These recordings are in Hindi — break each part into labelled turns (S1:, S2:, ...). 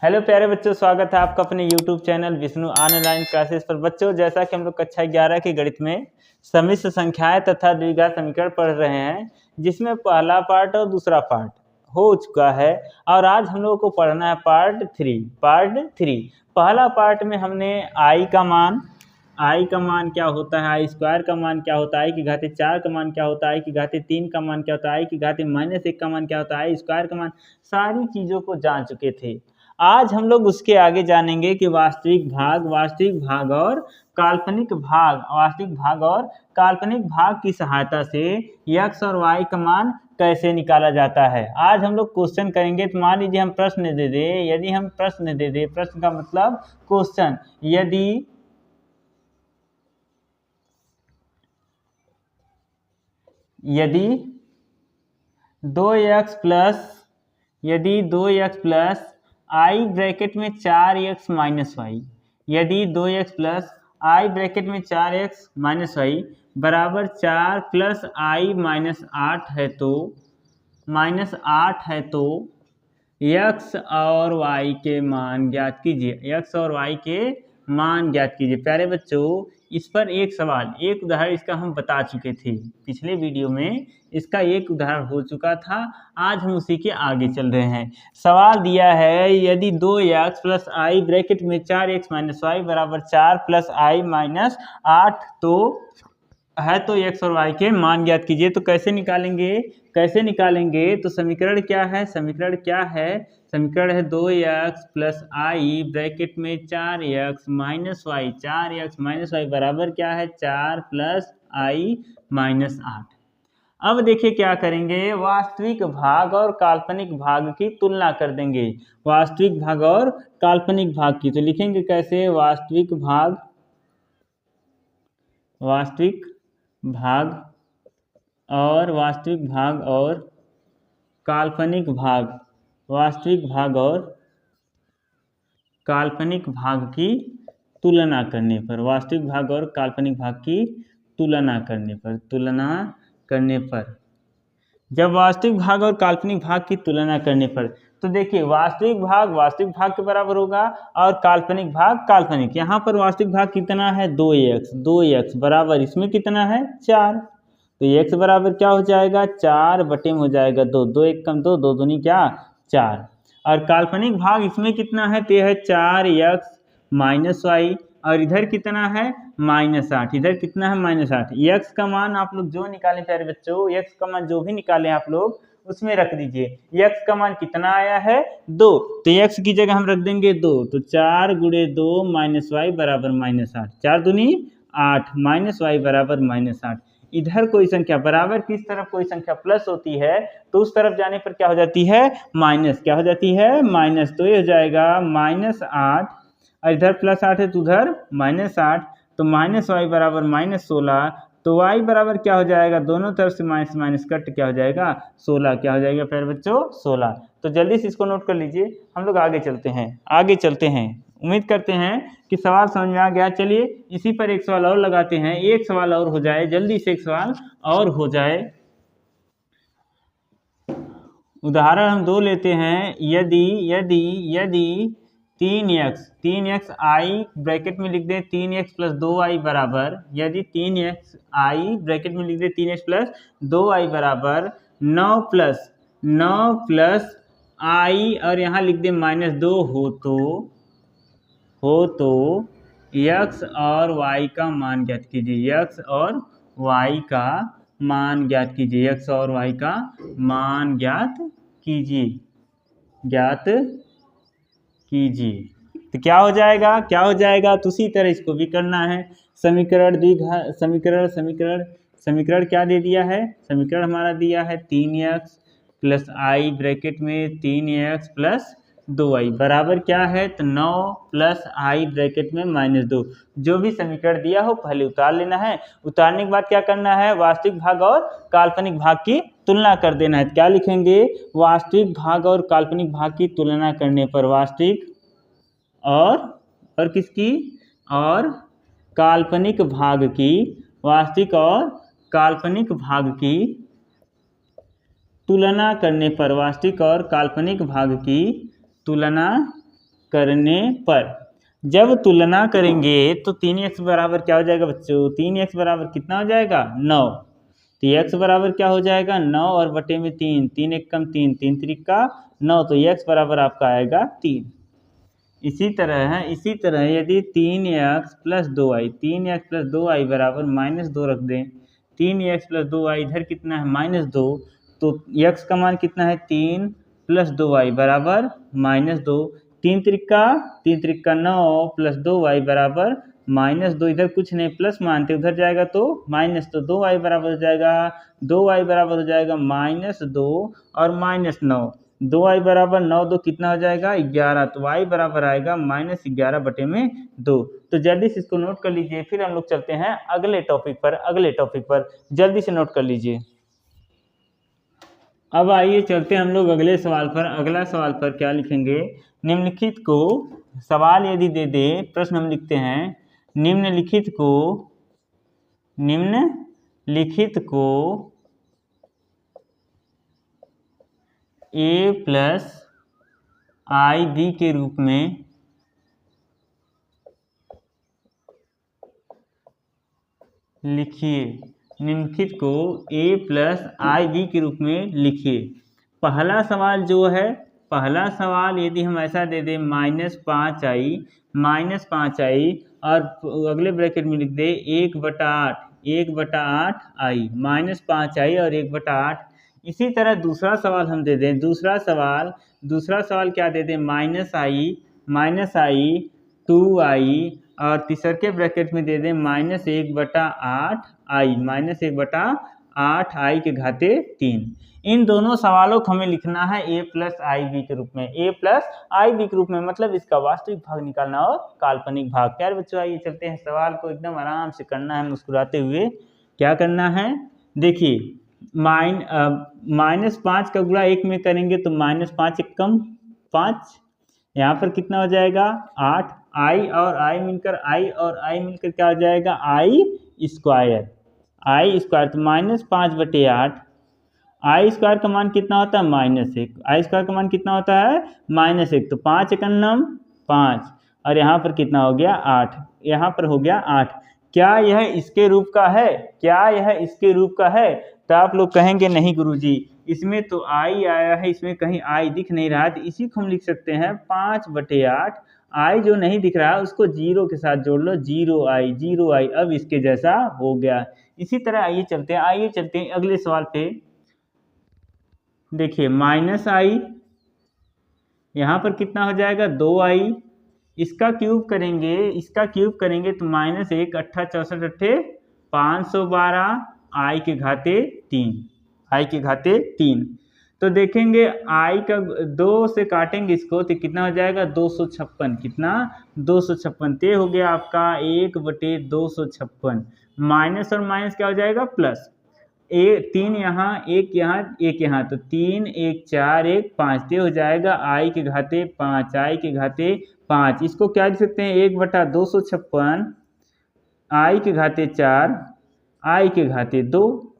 S1: हेलो प्यारे बच्चों, स्वागत है आपका अपने YouTube channel Vishnu online classes पर। बच्चों, जैसा कि हम लोग कक्षा 11 की गणित में सम्मिश्र संख्याएं तथा द्विघात समीकरण पढ़ रहे हैं, जिसमें पहला पार्ट और दूसरा पार्ट हो चुका है और आज हम लोगों को पढ़ना है पार्ट थ्री। पहला पार्ट में हमने आई का मान क्या होता है, आई स्क्वायर का मान क्या होता है, आई की घाते 4 का मान क्या होता है, आई की घाते 3 का मान क्या होता है, आई की घाते -1 का मान क्या होता है, आई स्क्वायर का मान, सारी चीज़ों को जान चुके थे। आज हम लोग उसके आगे जानेंगे कि वास्तविक भाग और काल्पनिक भाग की सहायता से x और y का मान कैसे निकाला जाता है। आज हम लोग क्वेश्चन करेंगे। तो मान लीजिए हम प्रश्न दे दे, यदि हम प्रश्न दे दे, प्रश्न का मतलब क्वेश्चन, यदि 2x प्लस आई ब्रैकेट में 4x माइनस वाई, यदि 2x प्लस आई ब्रैकेट में 4x माइनस वाई बराबर 4 प्लस आई -8 है तो x और y के मान ज्ञात कीजिए। प्यारे बच्चों, इस पर एक उदाहरण इसका हम बता चुके थे पिछले वीडियो में। इसका एक उदाहरण हो चुका था, आज हम उसी के आगे चल रहे हैं। सवाल दिया है, यदि 2x प्लस आई ब्रैकेट में 4x माइनस वाई बराबर 4 प्लस आई -8 तो x और y के मान ज्ञात कीजिए। तो कैसे निकालेंगे? तो समीकरण है 2x प्लस आई ब्रैकेट में 4x माइनस वाई बराबर क्या है, 4 प्लस आई -8। अब देखिए क्या करेंगे, वास्तविक भाग और काल्पनिक भाग की तुलना कर देंगे। वास्तविक भाग और काल्पनिक भाग की तो लिखेंगे कैसे, वास्तविक भाग और काल्पनिक भाग, वास्तविक भाग और काल्पनिक भाग की तुलना करने पर, वास्तविक भाग और काल्पनिक भाग की तुलना करने पर जब वास्तविक भाग और काल्पनिक भाग की तुलना करने पर, तो देखिए वास्तविक भाग के बराबर होगा और काल्पनिक भाग यहाँ पर वास्तविक भाग कितना है, 2x बराबर इसमें कितना है, 4। तो x बराबर क्या हो जाएगा, 4 बटे में हो जाएगा 2, 2 1 कम 2, 2 दूनी क्या 4। और काल्पनिक भाग इसमें कितना है, तो यह है 4x माइनस वाई और इधर कितना है -8, इधर कितना है -8। x का मान आप लोग जो निकालें प्यारे बच्चों, x का मान जो भी निकालें आप लोग उसमें रख दीजिए। x का मान कितना आया है, 2, तो x की जगह हम रख देंगे 2। तो 4 गुणे 2 माइनस वाई बराबर -8, 4 दूनी 8 माइनस वाई बराबर -8। इधर कोई संख्या बराबर किस तरफ कोई संख्या प्लस होती है तो उस तरफ जाने पर क्या हो जाती है, माइनस। क्या हो जाती है, माइनस। तो ये हो जाएगा -8 और इधर +8 है तो उधर -8, तो -y बराबर -16। तो y बराबर क्या हो जाएगा, दोनों तरफ से माइनस कट क्या हो जाएगा, 16। क्या हो जाएगा प्यारे बच्चों, 16। तो जल्दी से इसको नोट कर लीजिए, हम लोग आगे चलते हैं। उम्मीद करते हैं कि सवाल समझ में आ गया। चलिए इसी पर एक सवाल और लगाते हैं, एक सवाल और हो जाए, जल्दी से एक सवाल और हो जाए। उदाहरण हम 2 लेते हैं। यदि 3x आई ब्रैकेट में लिख दे 3x प्लस 2i बराबर, यदि 3x आई ब्रैकेट में लिख दे 3x प्लस 2i बराबर 9 प्लस आई और यहाँ लिख दे -2 हो तो x और y का मान ज्ञात कीजिए। x और y का मान ज्ञात कीजिए। तो क्या हो जाएगा, तो उसी तरह इसको भी करना है। समीकरण क्या दे दिया है, समीकरण हमारा दिया है 3x प्लस आई ब्रैकेट में 3x प्लस 2i बराबर क्या है, तो 9 प्लस आई ब्रैकेट में -2। जो भी समीकरण दिया हो पहले उतार लेना है। उतारने के बाद क्या करना है, वास्तविक भाग और काल्पनिक भाग की तुलना कर देना है। क्या लिखेंगे, वास्तविक भाग और काल्पनिक भाग की तुलना करने पर वास्तविक और किसकी, और काल्पनिक भाग की, वास्तविक और काल्पनिक भाग की तुलना करने पर, वास्तविक और काल्पनिक भाग की तुलना करने पर। जब तुलना करेंगे तो 3x बराबर क्या हो जाएगा बच्चों? 3x बराबर कितना हो जाएगा? 9। तो x बराबर क्या हो जाएगा? 9 और बटे में 3, 3 एक कम 3, 3 त्रिका 9, तो x बराबर आपका आएगा 3। इसी तरह यदि 3x plus 2y, 3x plus 2y बराबर -2 रख दें, 3x प्लस 2y इधर कितना है? -2, तो x का मान कितना है? 3 प्लस 2y बराबर -2, 3 त्रिका 9 प्लस 2y बराबर -2, इधर कुछ नहीं प्लस मानते उधर जाएगा तो माइनस, तो 2y बराबर हो जाएगा, 2y बराबर हो जाएगा -2 और -9, 2y बराबर 9 2 कितना हो जाएगा? 11, तो y बराबर आएगा -11 बटे में 2। तो जल्दी से इसको नोट कर लीजिए, फिर हम लोग चलते हैं अगले टॉपिक पर जल्दी से नोट कर लीजिए। अब आइए चलते हैं हम लोग अगले सवाल पर। अगला सवाल पर क्या लिखेंगे? निम्नलिखित को सवाल यदि दे दे, प्रश्न हम लिखते हैं निम्नलिखित को a प्लस आई बी के रूप में लिखिए। निम्नलिखित को a प्लस आई बी के रूप में लिखिए। पहला सवाल जो है, पहला सवाल यदि हम ऐसा दे दें -5i और अगले ब्रैकेट में लिख दे 1/8 आई, -5i और 1/8। इसी तरह दूसरा सवाल हम दे दें, दूसरा सवाल क्या दे दें? -i 2i और तीसरे के ब्रैकेट में दे दें -1/8 आई, -1/8 के घाते 3। इन दोनों सवालों को हमें लिखना है a प्लस आई बी के रूप में, a प्लस आई बी के रूप में, मतलब इसका वास्तविक भाग निकालना और काल्पनिक भाग। प्यारे बच्चों आइए चलते हैं, सवाल को एकदम आराम से करना है, मुस्कुराते हुए। क्या करना है? देखिए, -5 का गुणा 1 में करेंगे तो -5 एक कम 5, यहाँ पर कितना हो जाएगा? 8, आई और आई मिलकर क्या हो जाएगा? आई स्क्वायर, तो -5/8। आई स्क्वायर का मान कितना होता है? -1। आई स्क्वायर का मान कितना होता है? -1, तो 5 एकन्नम 5 और यहाँ पर कितना हो गया? 8, यहाँ पर हो गया 8। क्या यह इसके रूप का है? तो आप लोग कहेंगे नहीं गुरुजी, इसमें तो आई आया है, इसमें कहीं आई दिख नहीं रहा, तो इसी को हम लिख सकते हैं 5/8। आई जो नहीं दिख रहा उसको 0 के साथ जोड़ लो, 0 आई, अब इसके जैसा हो गया। इसी तरह आइए चलते हैं अगले सवाल पे। देखिए, -i यहाँ पर कितना हो जाएगा? 2i, इसका क्यूब करेंगे तो -1 8 64 8 512 आई के घाते 3। तो देखेंगे आई का 2 से काटेंगे इसको तो कितना हो जाएगा? 256। कितना? 256। ते हो गया आपका 1/256। माइनस और माइनस क्या हो जाएगा? प्लस। 3 यहाँ, 1 यहाँ, तो 3 1 4 1 5, ते हो जाएगा आई के घाते 5। इसको क्या लिख सकते हैं? 1/256 आई के घाते 4 आई के घाते 2।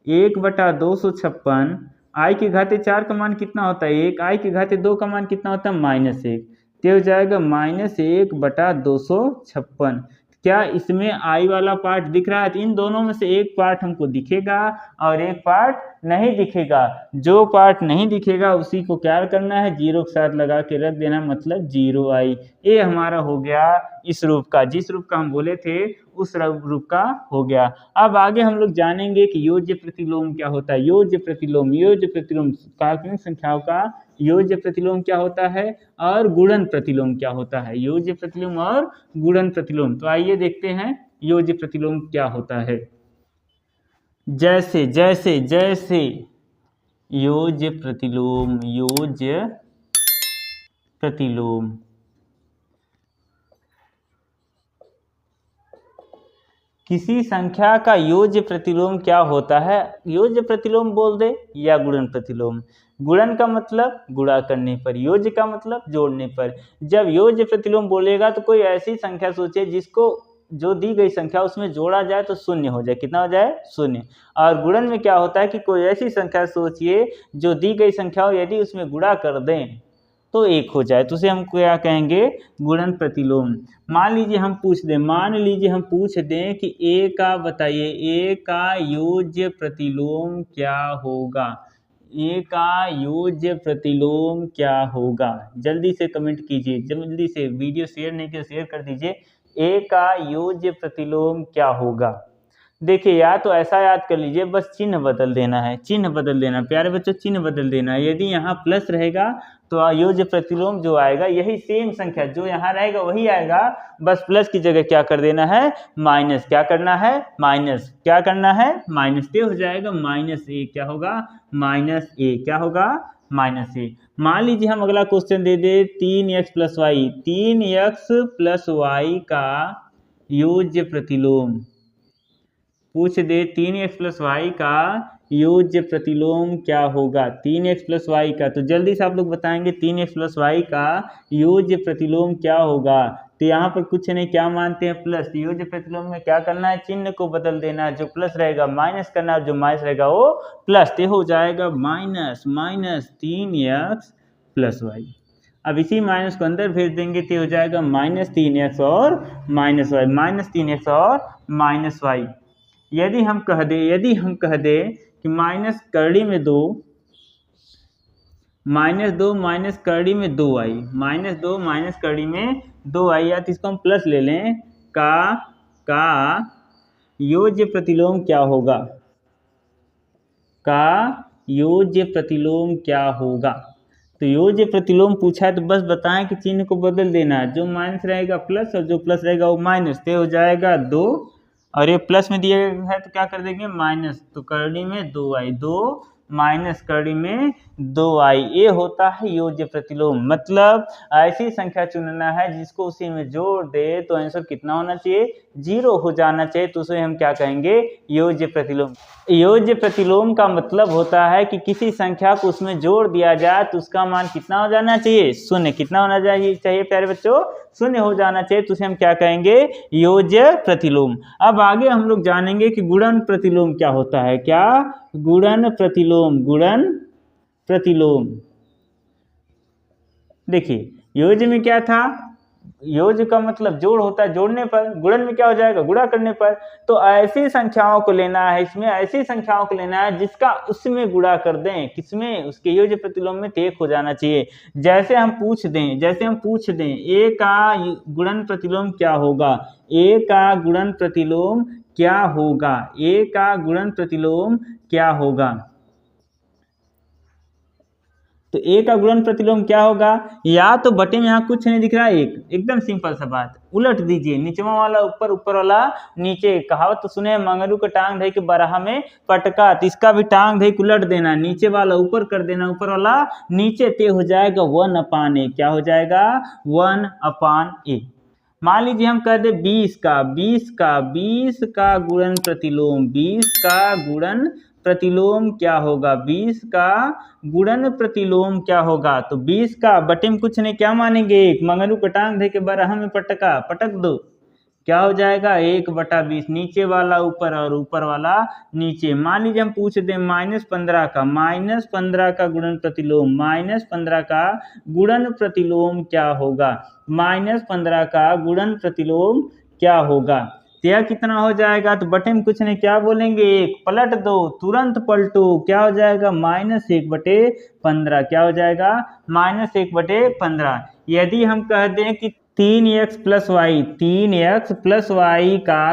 S1: 1/256 आई के घाते 4 का मान कितना होता है? 1। आई के घाते 2 का मान कितना होता है? -1, तो हो जाएगा -1/256। क्या इसमें आई वाला पार्ट दिख रहा है? तो इन दोनों में से एक पार्ट हमको दिखेगा और एक पार्ट नहीं दिखेगा। जो पार्ट नहीं दिखेगा उसी को क्या करना है? 0 के साथ लगा के रख देना, मतलब 0i। ये हमारा हो गया इस रूप का, जिस रूप का हम बोले थे उस रूप का हो गया। अब आगे हम लोग जानेंगे कि योज्य प्रतिलोम क्या होता है। योज्य प्रतिलोम काल्पनिक संख्याओं का योज्य प्रतिलोम क्या होता है और गुणन प्रतिलोम क्या होता है। योज्य प्रतिलोम और गुणन प्रतिलोम। तो आइए देखते हैं योज्य प्रतिलोम क्या होता है। जैसे योज्य प्रतिलोम किसी संख्या का योज्य प्रतिलोम क्या होता है? योज्य प्रतिलोम बोल दे या गुणन प्रतिलोम। गुणन का मतलब गुणा करने पर, योज्य का मतलब जोड़ने पर। जब योज्य प्रतिलोम बोलेगा तो कोई ऐसी संख्या सोचे जिसको जो दी गई संख्या उसमें जोड़ा जाए तो शून्य हो जाए। कितना हो जाए? शून्य। और गुणन में क्या होता है कि कोई ऐसी संख्या सोचिए जो दी गई संख्या हो, यदि उसमें गुणा कर दें तो 1 हो जाए, तो उसे हम क्या कहेंगे, गुणन प्रतिलोम। मान लीजिए हम पूछ दें कि ए का बताइए, ए का योज्य प्रतिलोम क्या होगा, ए का योज्य प्रतिलोम क्या होगा। जल्दी से कमेंट कीजिए, जल्दी से, वीडियो शेयर नहीं किया शेयर कर दीजिए। ए का योज्य प्रतिलोम क्या होगा। देखिए, या तो ऐसा याद कर लीजिए, बस चिन्ह बदल देना है, चिन्ह बदल देना प्यारे बच्चों, चिन्ह बदल देना है। यदि यहाँ प्लस रहेगा तो योज्य प्रतिलोम जो आएगा यही सेम संख्या जो यहाँ रहेगा वही आएगा, बस प्लस की जगह क्या कर देना है, माइनस। क्या करना है, माइनस। क्या करना है, माइनस। ये हो जाएगा -a, क्या होगा, -a, क्या होगा, -a। मान लीजिए हम अगला क्वेश्चन दे दे 3x + y, 3x + y का योज्य प्रतिलोम पूछ दे, 3x + y का योज्य प्रतिलोम क्या होगा, 3x + y का। तो जल्दी से आप लोग बताएंगे 3x + y का योज्य प्रतिलोम क्या होगा। तो यहाँ पर कुछ नहीं, क्या मानते हैं, प्लस। योज्य प्रतिलोम में क्या करना है, चिन्ह को बदल देना है, जो प्लस रहेगा माइनस करना है, जो माइनस रहेगा वो प्लस। तो हो जाएगा -3x + y। अब इसी माइनस को अंदर भेज देंगे तो हो जाएगा -3x और -y, -3x और -y। यदि हम कह दे कि माइनस करड़ी में 2 माइनस करड़ी में 2 आई, -2 माइनस करड़ी में 2 आई, या तो इसको हम प्लस ले लें, का योज्य प्रतिलोम क्या होगा, का योज्य प्रतिलोम क्या होगा। तो योज्य प्रतिलोम पूछा है तो बस बताएं कि चिन्ह को बदल देना है, जो माइनस रहेगा प्लस और जो प्लस रहेगा वो माइनस। तो हो जाएगा 2, और ये प्लस में दिया गया है तो क्या कर देंगे, माइनस। तो करड़ी में 2 आई, 2 माइनस करड़ी में 2 आई, ये होता है योज्य प्रतिलोम। मतलब ऐसी संख्या चुनना है जिसको उसी में जोड़ दे तो आंसर कितना होना चाहिए, 0 हो जाना चाहिए, तो उसे हम क्या कहेंगे, योज्य प्रतिलोम। योज्य प्रतिलोम का मतलब होता है कि किसी संख्या को उसमें जोड़ दिया जाए तो उसका मान कितना हो जाना चाहिए, 0। कितना होना चाहिए प्यारे बच्चों, 0 हो जाना चाहिए, तो उसे हम क्या कहेंगे, योज्य प्रतिलोम। अब आगे हम लोग जानेंगे कि गुणन प्रतिलोम क्या होता है। क्या, गुणन प्रतिलोम, गुणन प्रतिलोम। देखिए, योज्य में क्या था, योज्य का मतलब जोड़ होता है, जोड़ने पर। गुणन में क्या हो जाएगा, गुणा करने पर। तो ऐसी संख्याओं को लेना है, इसमें ऐसी संख्याओं को लेना है जिसका उसमें गुणा कर दें, किसमें, उसके योज्य प्रतिलोम में, तो 1 हो जाना चाहिए। जैसे हम पूछ दें ए का गुणन प्रतिलोम क्या होगा, ए का गुणन प्रतिलोम क्या होगा, ए का गुणन प्रतिलोम क्या होगा। तो ए का गुणन प्रतिलोम क्या होगा, या तो बटे में यहाँ कुछ नहीं दिख रहा है, एकदम सिंपल सा बात, उलट दीजिए, नीचवा वाला ऊपर, ऊपर वाला नीचे। कहावत तो सुने, मंगरू का टांग धई के बराहा में पटका, तो इसका भी टांग धई के उलट देना, नीचे वाला ऊपर कर देना, ऊपर वाला नीचे, ते हो जाएगा 1/a। क्या हो जाएगा, 1/a। मान लीजिए हम कह दे 20 का गुणन प्रतिलोम, 20 का गुणन प्रतिलोम क्या होगा, 20 का गुणन प्रतिलोम क्या होगा। तो 20 का बटे में कुछ नहीं, क्या मानेंगे, एक मंगरू कटांग दे के बराहा में पटका, पटक दो, क्या हो जाएगा, 1/20। नीचे वाला ऊपर और ऊपर वाला नीचे। मान लीजिए हम पूछ दें -15 का गुणन प्रतिलोम, -15 का गुणन प्रतिलोम क्या होगा, -15 का गुणन प्रतिलोम क्या होगा। तो यह कितना हो जाएगा, तो बटे में कुछ नहीं, क्या बोलेंगे, 1, पलट दो, तुरंत पलटो, क्या हो जाएगा, -1/15। क्या हो जाएगा, -1/15। यदि हम कह दें कि 3x + y का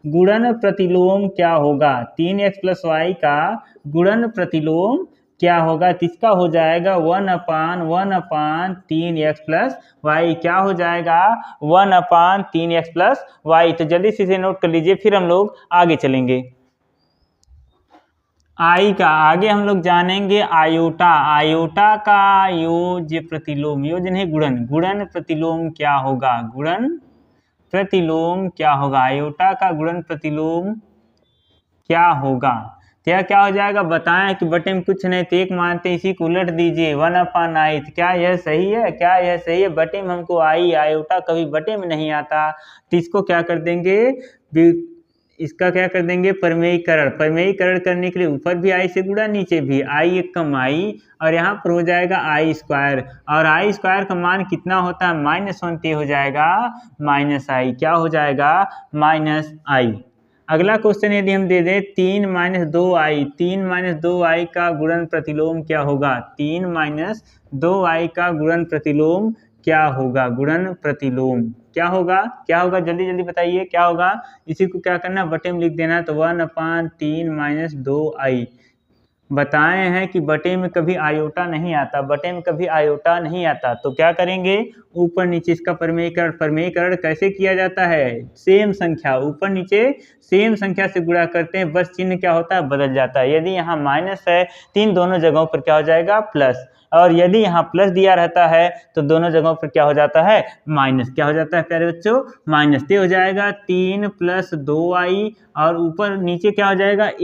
S1: गुणन प्रतिलोम क्या होगा, 3x + y का गुणन प्रतिलोम क्या होगा, किसका हो जाएगा, 1/3x + y। क्या हो जाएगा, 1/3x + y। तो जल्दी से इसे नोट कर लीजिए, फिर हम लोग आगे चलेंगे। आई का आगे हम लोग जानेंगे आयोटा का योज्य प्रतिलोम, योज्य नहीं गुणन प्रतिलोम क्या होगा, गुणन प्रतिलोम क्या होगा, आयोटा का गुणन प्रतिलोम क्या होगा। तो यह क्या हो जाएगा, बताएं कि बटे में कुछ नहीं, तो 1 मानते, इसी को उलट दीजिए, 1/8। क्या यह सही है, बटे में हमको आयोटा कभी बटे में नहीं आता, तो इसको क्या कर देंगे, इसका क्या कर देंगे, परिमेयीकरण। परिमेयीकरण करने के लिए ऊपर भी आई से गुणा, नीचे भी आई एक कम आई, और यहाँ पर हो जाएगा आई स्क्वायर, और आई स्क्वायर का मान कितना होता है -1, तो हो जाएगा -i, क्या हो जाएगा -i। अगला क्वेश्चन यदि हम दे दें 3 - 2i, 3 - 2i का गुणन प्रतिलोम क्या होगा, 3 - 2i का गुणन प्रतिलोम क्या होगा, गुणन प्रतिलोम क्या होगा, क्या होगा, जल्दी जल्दी बताइए क्या होगा। इसी को क्या करना, बटे में लिख देना, तो 1/3 - 2i। बताए हैं कि बटे में कभी आयोटा नहीं आता, बटे में कभी आयोटा नहीं आता, तो क्या करेंगे, ऊपर नीचे इसका परिमेयीकरण। परिमेयीकरण कैसे किया जाता है, सेम संख्या ऊपर नीचे सेम संख्या से गुणा करते हैं, बस चिन्ह क्या होता है, बदल जाता है। यदि यहाँ माइनस है, तीन दोनों जगहों पर क्या हो जाएगा, प्लस, और यदि यहाँ प्लस दिया रहता है तो दोनों जगहों पर क्या हो जाता है, माइनस। क्या हो जाता है प्यारे बच्चों, माइनस। तो हो जाएगा 3 + 2i, और ऊपर नीचे क्या हो जाएगा, a -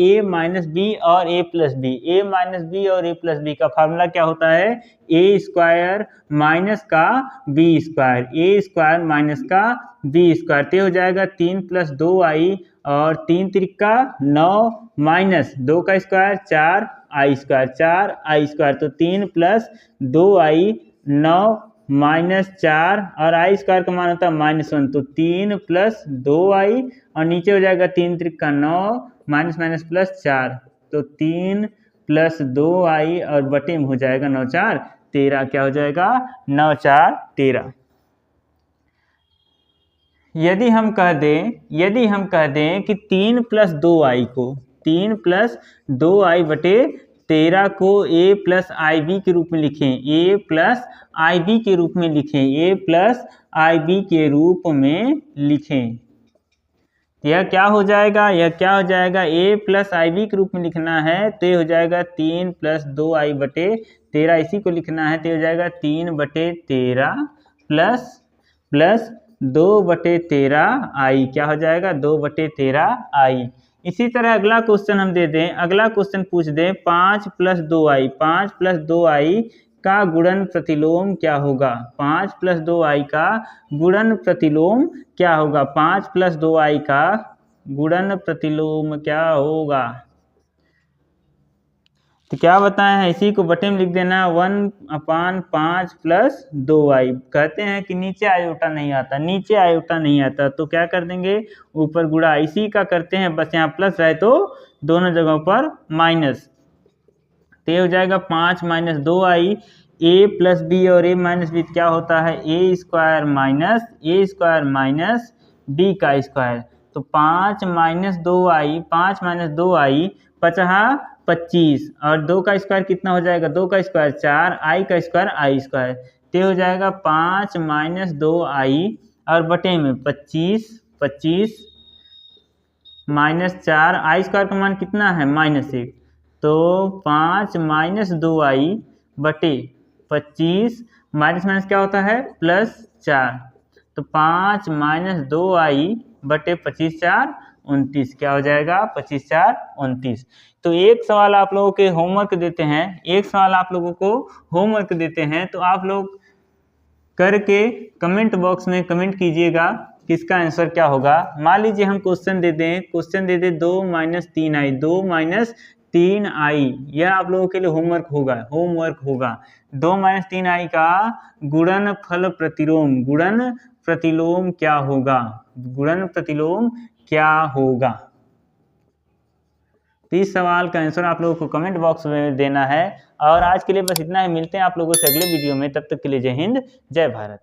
S1: b और a + b। a - b और a + b का फार्मूला क्या होता है, a² माइनस का b², a² माइनस का b²। तो हो जाएगा 3 + 2i, और 3 त्रिका 9, माइनस 2 का स्क्वायर 4i², 4i²। तो 3 + 2i 9 - 4, और i² का मान होता है -1, तो 3 + 2i, और नीचे हो जाएगा 3 त्रिका 9, माइनस माइनस प्लस 4, तो 3 + 2i, और बटे में हो जाएगा 9 × 4 = 13। क्या हो जाएगा, 9 × 4 = 13। यदि हम कह दें कि 3 + 2i को 3 + 2i बटे 13 को a + ib के रूप में लिखें, a + ib के रूप में लिखें, a + ib के रूप में लिखें। यह क्या हो जाएगा, यह क्या हो जाएगा, a + ib के रूप में लिखना है, तो ये हो जाएगा 3 + 2i बटे 13, इसी को लिखना है, तो हो जाएगा 3 बटे 13 प्लस 2 बटे 13i। क्या हो जाएगा, 2 बटे 13i। इसी तरह अगला क्वेश्चन हम दे दें, अगला क्वेश्चन पूछ दें 5 + 2i, 5 + 2i का गुणन प्रतिलोम क्या होगा, 5 + 2i का गुणन प्रतिलोम क्या होगा, 5 + 2i का गुणन प्रतिलोम क्या होगा। तो क्या बताए हैं, इसी को बटे में लिख देना, 1/5 + 2i। कहते हैं कि नीचे आयोटा नहीं आता, नीचे आयोटा नहीं आता, तो क्या कर देंगे, ऊपर गुणा इसी का करते हैं, बस यहाँ प्लस है तो दोनों जगहों पर माइनस। तो हो जाएगा 5 - 2i, a + b और a - b क्या होता है, a² माइनस b का स्क्वायर। तो 5 - 2i, 5 - 2i 5 = 25, और 2 का स्क्वायर कितना हो जाएगा, 2 का स्क्वायर 4, i का स्क्वायर i²। तो हो जाएगा 5 - 2i, और बटे में 25 -4, i² का मान कितना है, -1, तो 5 - 2i बटे 25, माइनस माइनस क्या होता है, +4, तो 5 - 2i बटे 25 × 4 = 29। क्या हो जाएगा, 25 × 4 = 29। तो एक सवाल आप लोगों के होमवर्क देते हैं, एक सवाल आप लोगों को होमवर्क देते हैं, तो आप लोग करके कमेंट बॉक्स में कमेंट कीजिएगा किसका आंसर क्या होगा। मान लीजिए हम क्वेश्चन दे दें 2 - 3i, 2 - 3i, यह आप लोगों के लिए होमवर्क होगा। 2 - 3i का गुणनफल प्रतिलोम, गुणन प्रतिलोम क्या होगा, गुणन प्रतिलोम क्या होगा। तो इस सवाल का आंसर आप लोगों को कमेंट बॉक्स में देना है। और आज के लिए बस इतना ही, मिलते हैं आप लोगों से अगले वीडियो में, तब तक के लिए जय हिंद, जय भारत।